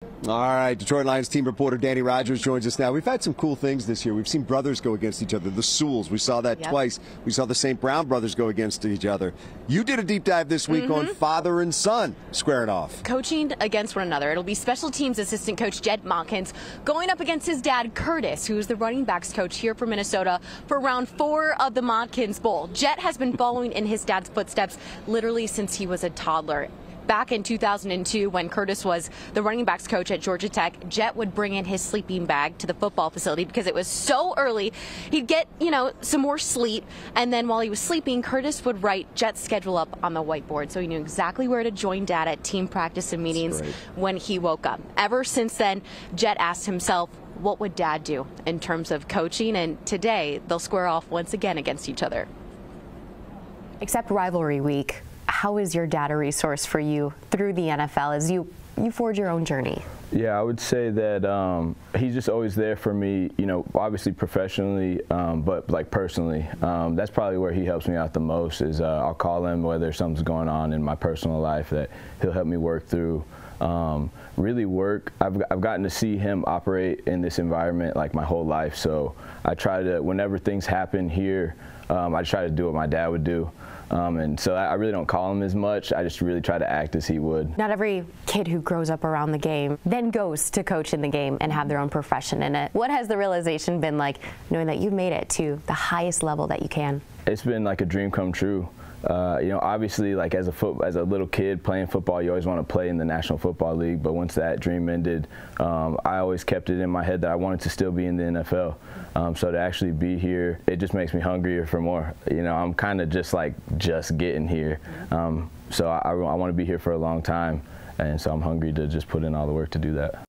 All right, Detroit Lions team reporter Dannie Rogers joins us now. We've had some cool things this year. We've seen brothers go against each other. The Sewells, we saw that twice. We saw the St. Brown brothers go against each other. You did a deep dive this week on father and son squaring off. Coaching against one another. It'll be special teams assistant coach Jed Modkins going up against his dad Curtis, who's the running backs coach here for Minnesota for round 4 of the Modkins Bowl. Jet has been following in his dad's footsteps literally since he was a toddler. Back in 2002, when Curtis was the running backs coach at Georgia Tech, Jet would bring in his sleeping bag to the football facility because it was so early. He'd get, some more sleep, and then while he was sleeping, Curtis would write Jet's schedule up on the whiteboard, so he knew exactly where to join Dad at team practice and meetings when he woke up. Ever since then, Jet asked himself, what would Dad do in terms of coaching? And today, they'll square off once again against each other. Except rivalry week, how is your dad a resource for you through the NFL as you forge your own journey? Yeah, I would say that he's just always there for me, obviously professionally, but like personally. That's probably where he helps me out the most is I'll call him whether something's going on in my personal life that he'll help me work through. Really work. I've gotten to see him operate in this environment like my whole life, so I try to, whenever things happen here, I try to do what my dad would do. And so I really don't call him as much. I just really try to act as he would. Not every kid who grows up around the game then goes to coach in the game and have their own profession in it. What has the realization been like, knowing that you've made it to the highest level that you can? It's been like a dream come true. Obviously, like as a little kid playing football, you always want to play in the National Football League. But once that dream ended, I always kept it in my head that I wanted to still be in the NFL. So to actually be here, it just makes me hungrier for more. I'm kind of just getting here. So I want to be here for a long time, and so I'm hungry to just put in all the work to do that.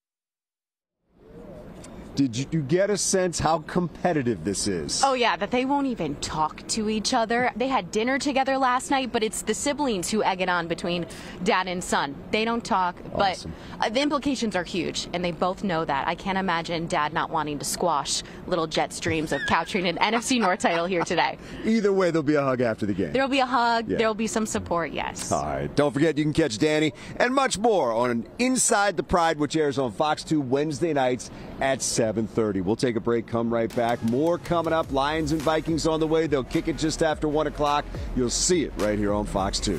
Did you get a sense how competitive this is? Oh, yeah, that they won't even talk to each other. They had dinner together last night, but it's the siblings who egg it on between dad and son. They don't talk, but the implications are huge, and they both know that. I can't imagine Dad not wanting to squash little Jet's dreams of capturing an NFC North title here today. Either way, there'll be a hug after the game. There'll be a hug. Yeah. There'll be some support, yes. All right. Don't forget, you can catch Danny and much more on Inside the Pride, which airs on Fox 2 Wednesday nights at 7:30. We'll take a break, come right back. More coming up. Lions and Vikings on the way. They'll kick it just after 1 o'clock. You'll see it right here on Fox 2.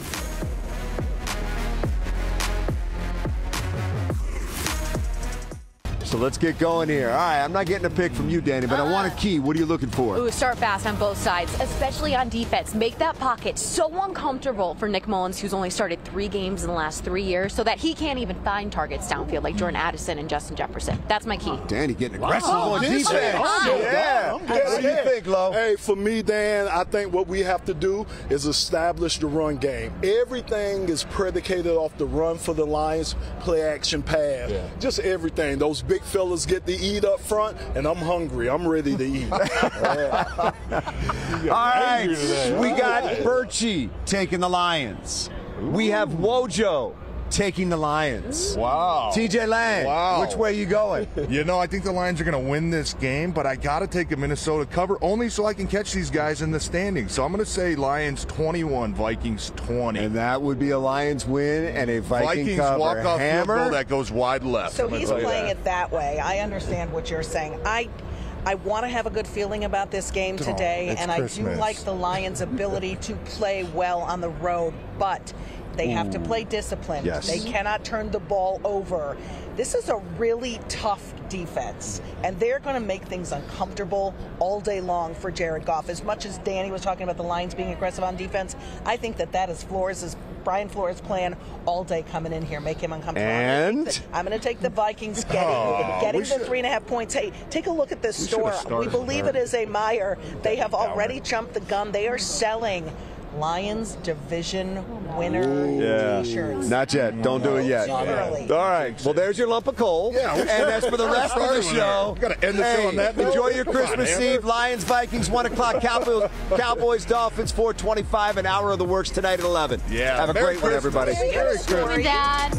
So let's get going here. All right, I'm not getting a pick from you, Danny, but I want a key. What are you looking for? Ooh, start fast on both sides, especially on defense. Make that pocket so uncomfortable for Nick Mullins, who's only started 3 games in the last 3 years, so that he can't even find targets downfield like Jordan Addison and Justin Jefferson. That's my key. Danny getting aggressive on defense. Yeah. What do you think, Lo? Hey, for me, Dan, I think what we have to do is establish the run game. Everything is predicated off the run for the Lions, play action pass. Yeah. Just everything. Those big fellas get to eat up front, and I'm hungry. I'm ready to eat. All right, we got Birchie taking the Lions. We have Wojo taking the Lions. Wow. TJ Lang, which way are you going? I think the Lions are going to win this game, but I got to take a Minnesota cover only so I can catch these guys in the standings. So I'm going to say Lions 21, Vikings 20. And that would be a Lions win and a Viking cover. Walk-off field Hammer. goal that goes wide left. So he's playing it that way. I understand what you're saying. I want to have a good feeling about this game today, and Christmas. I do like the Lions' ability to play well on the road, but they have to play disciplined. Yes. They cannot turn the ball over. This is a really tough defense, and they're going to make things uncomfortable all day long for Jared Goff. As much as Danny was talking about the Lions being aggressive on defense, I think that is Brian Flores' plan all day coming in here, make him uncomfortable. And I'm going to take the Vikings getting the 3.5 points. Hey, take a look at this store. We believe it is a Meyer. They have already jumped the gun. They are selling Lions division winner t-shirts. Not yet. Don't do it yet. All right. Well, there's your lump of coal. Yeah, and as for the rest of the show, got to end the show on that. Enjoy your Christmas Eve. Lions, Vikings, 1 o'clock. Cowboys, Dolphins, 4:25. An hour of the works tonight at 11. Yeah. Have a great one, everybody. Merry Christmas, Dad.